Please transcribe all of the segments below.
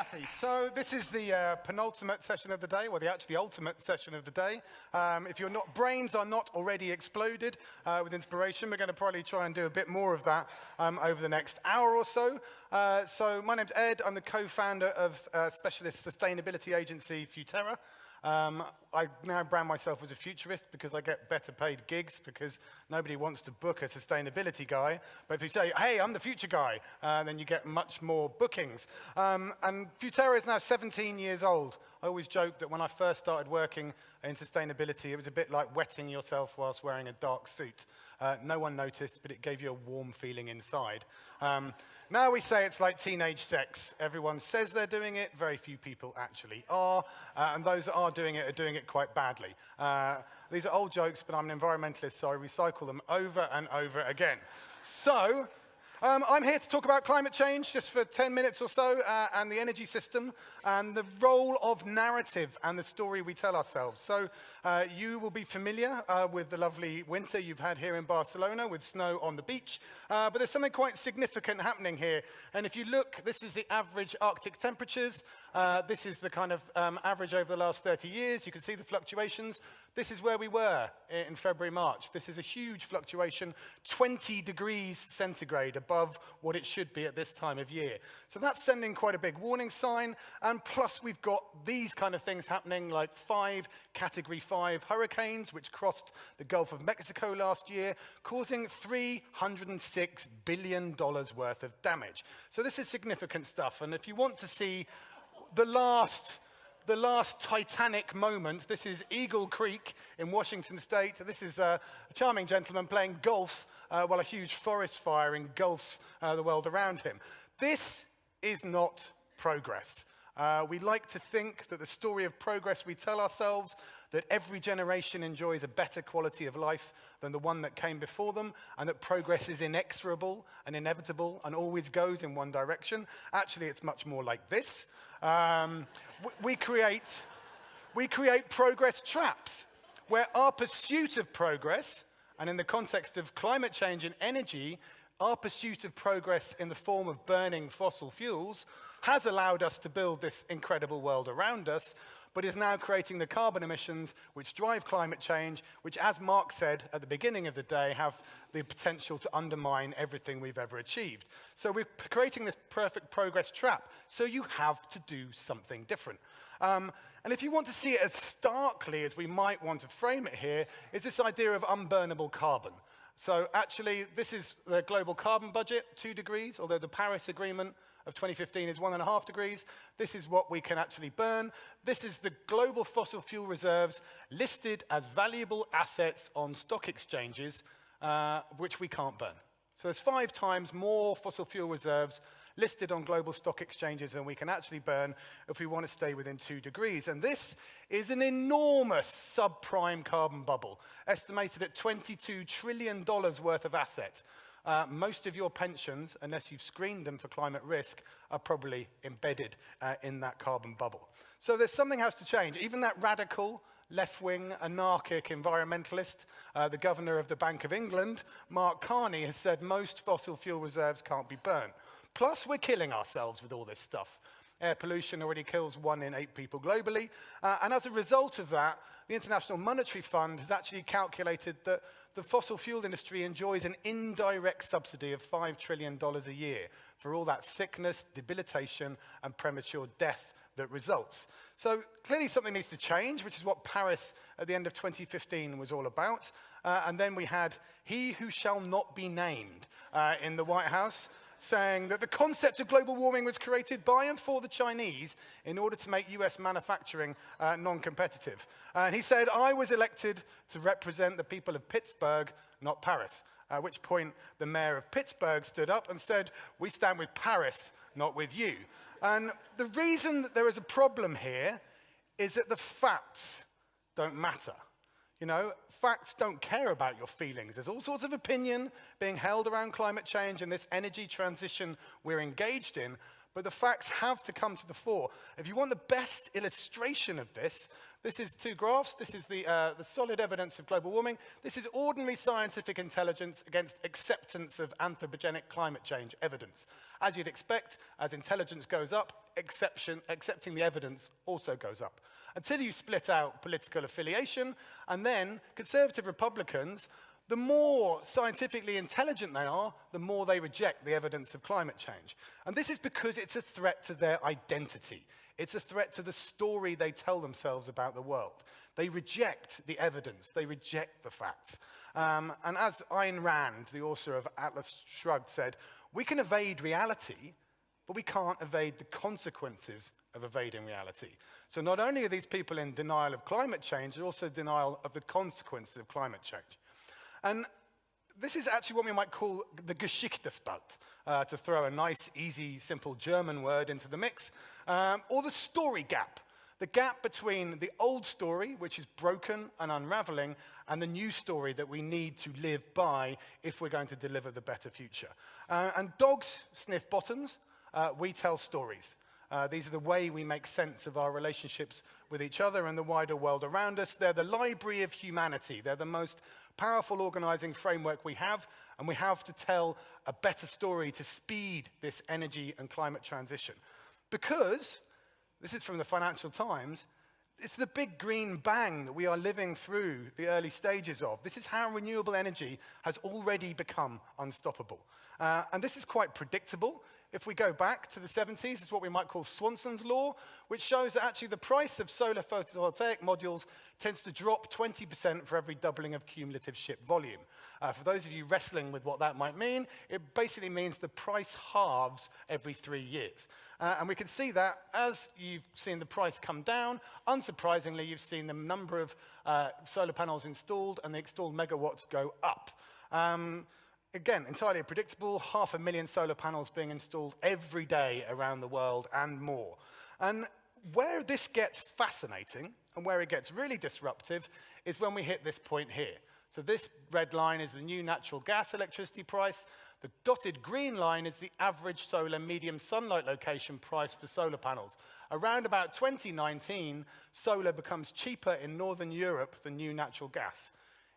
Kathy. So this is the penultimate session of the day, well, the ultimate session of the day. If your brains are not already exploded with inspiration, we're going to probably try and do a bit more of that over the next hour or so. So my name's Ed. I'm the co-founder of specialist sustainability agency Futerra. I now brand myself as a futurist because I get better paid gigs because nobody wants to book a sustainability guy. But if you say, hey, I'm the future guy, then you get much more bookings. And Futerra is now 17 years old. I always joke that when I first started working in sustainability, it was a bit like wetting yourself whilst wearing a dark suit. No one noticed, but it gave you a warm feeling inside. Now we say it's like teenage sex. Everyone says they're doing it. Very few people actually are. And those that are doing it quite badly. These are old jokes, but I'm an environmentalist, so I recycle them over and over again. So I'm here to talk about climate change just for 10 minutes or so, and the energy system, and the role of narrative and the story we tell ourselves. So you will be familiar with the lovely winter you've had here in Barcelona with snow on the beach, but there's something quite significant happening here. And if you look, this is the average Arctic temperatures. This is the kind of average over the last 30 years. You can see the fluctuations. This is where we were in February, March. This is a huge fluctuation, 20 degrees centigrade above what it should be at this time of year. So that's sending quite a big warning sign. And plus we've got these kind of things happening, like 5 Category 5 hurricanes, which crossed the Gulf of Mexico last year, causing $306 billion worth of damage. So this is significant stuff. And if you want to see the last Titanic moment, this is Eagle Creek in Washington State. This is a charming gentleman playing golf while a huge forest fire engulfs the world around him. This is not progress. We like to think that the story of progress we tell ourselves, that every generation enjoys a better quality of life than the one that came before them, and that progress is inexorable and inevitable and always goes in one direction. Actually, it's much more like this. We create progress traps, where our pursuit of progress, and in the context of climate change and energy, our pursuit of progress in the form of burning fossil fuels has allowed us to build this incredible world around us, but is now creating the carbon emissions which drive climate change, which, as Mark said at the beginning of the day, have the potential to undermine everything we've ever achieved. So we're creating this perfect progress trap. So you have to do something different. And if you want to see it as starkly as we might want to frame it here, is this idea of unburnable carbon. So actually, this is the global carbon budget, 2 degrees, although the Paris Agreement of 2015 is 1.5 degrees. This is what we can actually burn. This is the global fossil fuel reserves listed as valuable assets on stock exchanges, which we can't burn. So there's 5 times more fossil fuel reserves listed on global stock exchanges than we can actually burn if we want to stay within 2 degrees. And this is an enormous subprime carbon bubble, estimated at $22 trillion worth of assets. Most of your pensions, unless you've screened them for climate risk, are probably embedded in that carbon bubble. So there's something has to change. Even that radical, left-wing, anarchic environmentalist, the governor of the Bank of England, Mark Carney, has said most fossil fuel reserves can't be burned. Plus, we're killing ourselves with all this stuff. Air pollution already kills 1 in 8 people globally. And as a result of that, the International Monetary Fund has actually calculated that the fossil fuel industry enjoys an indirect subsidy of $5 trillion a year for all that sickness, debilitation, and premature death that results. So clearly something needs to change, which is what Paris at the end of 2015 was all about. And then we had he who shall not be named in the White House, saying that the concept of global warming was created by and for the Chinese in order to make US manufacturing non-competitive. And he said, I was elected to represent the people of Pittsburgh, not Paris. At which point the mayor of Pittsburgh stood up and said, we stand with Paris, not with you. And the reason that there is a problem here is that the facts don't matter. You know, facts don't care about your feelings. There's all sorts of opinion being held around climate change and this energy transition we're engaged in, But the facts have to come to the fore. If you want the best illustration of this, this is two graphs. This is the solid evidence of global warming. This is ordinary scientific intelligence against acceptance of anthropogenic climate change evidence. As you'd expect, as intelligence goes up, accepting the evidence also goes up. Until you split out political affiliation, and then conservative Republicans, the more scientifically intelligent they are, the more they reject the evidence of climate change. And this is because it's a threat to their identity. It's a threat to the story they tell themselves about the world. They reject the evidence. They reject the facts. And as Ayn Rand, the author of Atlas Shrugged, said, we can evade reality, but we can't evade the consequences of evading reality. So not only are these people in denial of climate change, they're also in denial of the consequences of climate change. And this is actually what we might call the Geschichtsspalt, to throw a nice, easy, simple German word into the mix, or the story gap. The gap between the old story, which is broken and unraveling, and the new story that we need to live by if we're going to deliver the better future. And dogs sniff bottoms, we tell stories. These are the way we make sense of our relationships with each other and the wider world around us. They're the library of humanity. They're the most powerful organizing framework we have, and we have to tell a better story to speed this energy and climate transition. Because, this is from the Financial Times, it's the big green bang that we are living through the early stages of. This is how renewable energy has already become unstoppable. And this is quite predictable. If we go back to the 70s, it's what we might call Swanson's law, which shows that actually the price of solar photovoltaic modules tends to drop 20% for every doubling of cumulative ship volume. For those of you wrestling with what that might mean, it basically means the price halves every 3 years. And we can see that as you've seen the price come down, unsurprisingly, you've seen the number of solar panels installed and the installed megawatts go up. Again, entirely predictable, 500,000 solar panels being installed every day around the world and more. And where this gets fascinating and where it gets really disruptive is when we hit this point here. So this red line is the new natural gas electricity price. The dotted green line is the average solar medium sunlight location price for solar panels. Around about 2019, solar becomes cheaper in Northern Europe than new natural gas.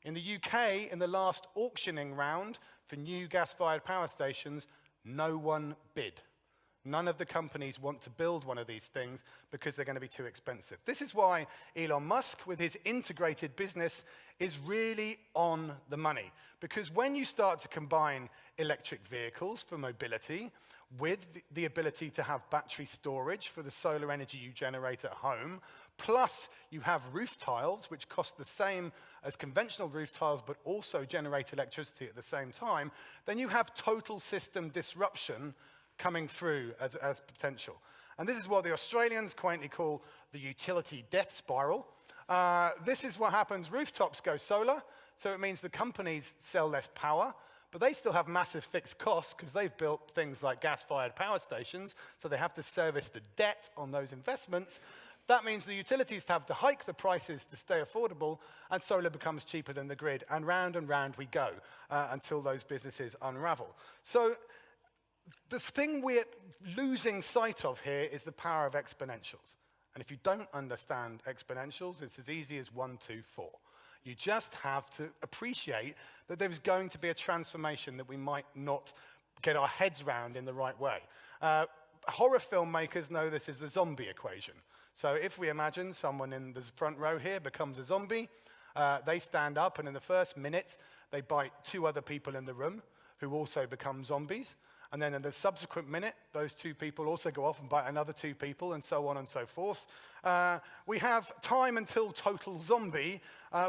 In the UK, in the last auctioning round for new gas-fired power stations, no one bid. None of the companies want to build one of these things because they're going to be too expensive. This is why Elon Musk, with his integrated business, is really on the money. Because when you start to combine electric vehicles for mobility with the ability to have battery storage for the solar energy you generate at home, plus you have roof tiles, which cost the same as conventional roof tiles, but also generate electricity at the same time, then you have total system disruption coming through as potential. And this is what the Australians quaintly call the utility death spiral. This is what happens. Rooftops go solar, so it means the companies sell less power, but they still have massive fixed costs because they've built things like gas-fired power stations, so they have to service the debt on those investments. That means the utilities have to hike the prices to stay affordable, and solar becomes cheaper than the grid, and round we go until those businesses unravel. So the thing we're losing sight of here is the power of exponentials. And if you don't understand exponentials, it's as easy as 1, 2, 4. You just have to appreciate that there is going to be a transformation that we might not get our heads around in the right way. Horror filmmakers know this as the zombie equation. So if we imagine someone in the front row here becomes a zombie, they stand up, and in the first minute, they bite 2 other people in the room who also become zombies. And then in the subsequent minute, those 2 people also go off and bite another 2 people, and so on and so forth. We have time until total zombie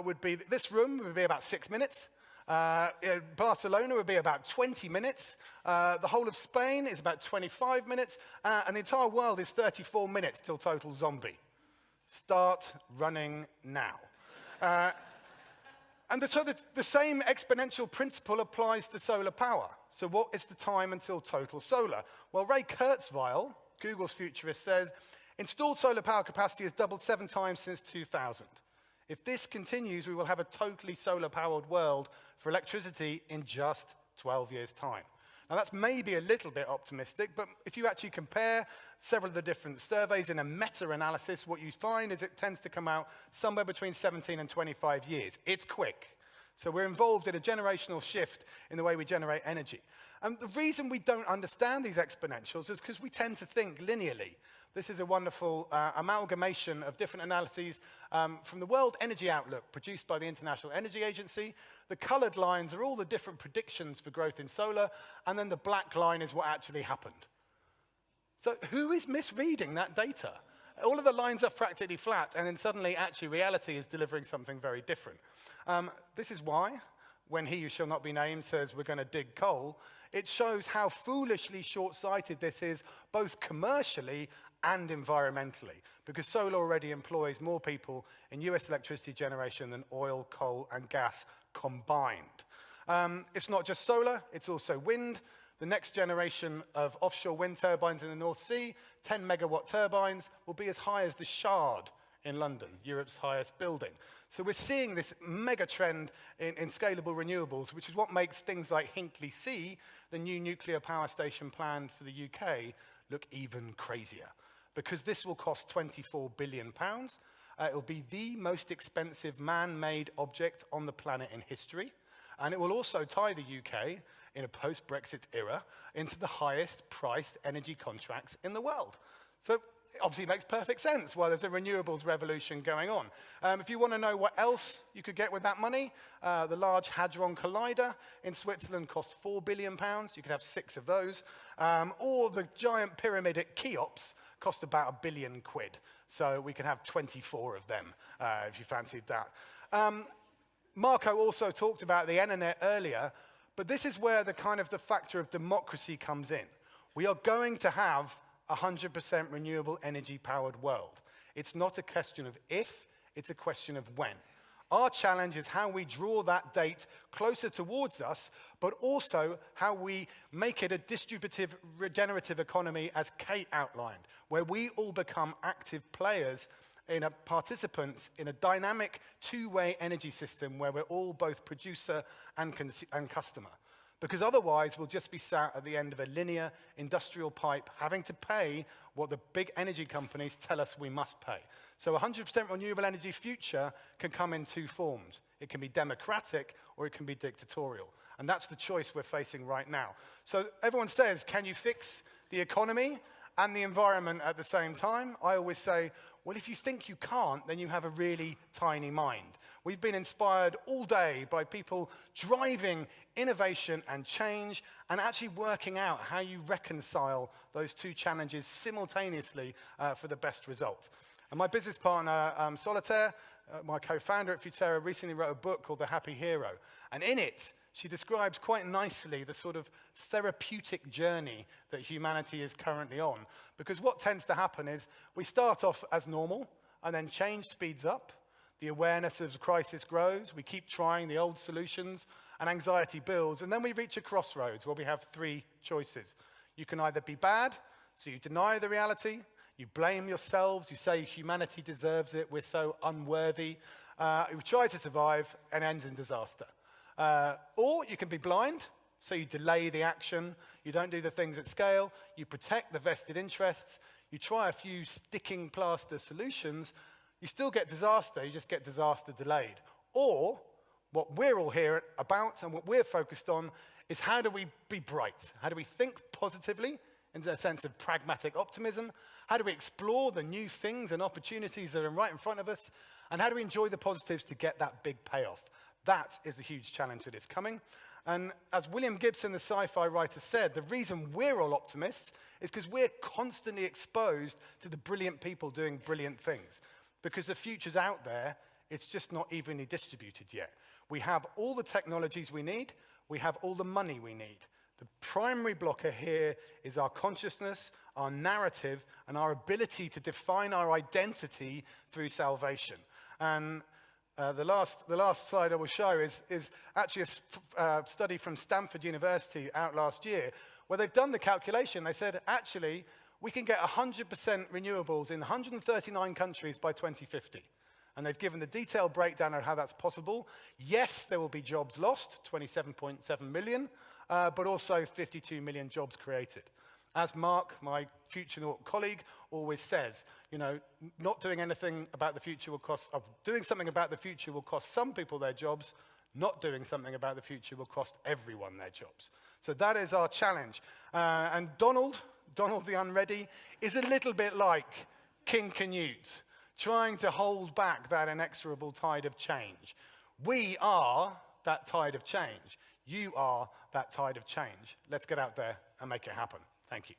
would be, this room would be about 6 minutes. Barcelona would be about 20 minutes. The whole of Spain is about 25 minutes. And the entire world is 34 minutes till total zombie. Start running now. And so the same exponential principle applies to solar power. So what is the time until total solar? Well, Ray Kurzweil, Google's futurist, says, installed solar power capacity has doubled 7 times since 2000. If this continues, we will have a totally solar-powered world for electricity in just 12 years' time. Now, that's maybe a little bit optimistic, but if you actually compare several of the different surveys in a meta-analysis, what you find is it tends to come out somewhere between 17 and 25 years. It's quick. So we're involved in a generational shift in the way we generate energy. And the reason we don't understand these exponentials is because we tend to think linearly. This is a wonderful amalgamation of different analyses from the World Energy Outlook, produced by the International Energy Agency. The colored lines are all the different predictions for growth in solar, and then the black line is what actually happened. So who is misreading that data? All of the lines are practically flat, and then suddenly, actually, reality is delivering something very different. This is why, when he who shall not be named says we're going to dig coal, it shows how foolishly short-sighted this is, both commercially and environmentally, because solar already employs more people in US electricity generation than oil, coal, and gas combined. It's not just solar, it's also wind. The next generation of offshore wind turbines in the North Sea, 10 megawatt turbines, will be as high as the Shard in London, Europe's highest building. So we're seeing this mega trend in scalable renewables, which is what makes things like Hinkley C, the new nuclear power station planned for the UK, look even crazier. Because this will cost £24 billion. It will be the most expensive man-made object on the planet in history. And it will also tie the UK, in a post-Brexit era, into the highest priced energy contracts in the world. So it obviously makes perfect sense why there's a renewables revolution going on. If you want to know what else you could get with that money, the Large Hadron Collider in Switzerland cost £4 billion. You could have 6 of those. Or the giant pyramid at Cheops cost about £1 billion. So we can have 24 of them, if you fancied that. Marco also talked about the internet earlier, but this is where the factor of democracy comes in. We are going to have a 100% renewable energy powered world. It's not a question of if, it's a question of when. Our challenge is how we draw that date closer towards us, but also how we make it a distributive, regenerative economy, as Kate outlined, where we all become active players participants in a dynamic two-way energy system where we're all both producer and customer. Because otherwise, we'll just be sat at the end of a linear industrial pipe having to pay what the big energy companies tell us we must pay. So 100% renewable energy future can come in 2 forms. It can be democratic or it can be dictatorial. And that's the choice we're facing right now. So everyone says, can you fix the economy and the environment at the same time? I always say, well, if you think you can't, then you have a really tiny mind. We've been inspired all day by people driving innovation and change and actually working out how you reconcile those 2 challenges simultaneously for the best result. And my business partner, Solitaire, my co-founder at Futera, recently wrote a book called The Happy Hero. And in it, she describes quite nicely the sort of therapeutic journey that humanity is currently on. Because what tends to happen is we start off as normal, and then change speeds up. The awareness of crisis grows. We keep trying the old solutions, and anxiety builds. And then we reach a crossroads where we have 3 choices. You can either be bad, so you deny the reality. You blame yourselves. You say humanity deserves it. We're so unworthy. You try to survive and ends in disaster. Or you can be blind, so you delay the action, you don't do the things at scale, you protect the vested interests, you try a few sticking plaster solutions, you still get disaster, you just get disaster delayed. Or, what we're all here about and what we're focused on is how do we be bright? How do we think positively in a sense of pragmatic optimism? How do we explore the new things and opportunities that are right in front of us? And how do we enjoy the positives to get that big payoff? That is the huge challenge that is coming. And as William Gibson, the sci-fi writer, said, the reason we're all optimists is because we're constantly exposed to the brilliant people doing brilliant things. Because the future's out there, it's just not evenly distributed yet. We have all the technologies we need, we have all the money we need. The primary blocker here is our consciousness, our narrative, and our ability to define our identity through salvation. And the last slide I will show is actually a study from Stanford University out last year, where they've done the calculation. They said, actually, we can get 100% renewables in 139 countries by 2050. And they've given the detailed breakdown of how that's possible. Yes, there will be jobs lost, 27.7 million, but also 52 million jobs created. As Mark, my Future colleague, always says, you know, not doing anything about the future will cost, doing something about the future will cost some people their jobs, not doing something about the future will cost everyone their jobs. So that is our challenge. And Donald the Unready, is a little bit like King Canute, trying to hold back that inexorable tide of change. We are that tide of change. You are that tide of change. Let's get out there and make it happen. Thank you.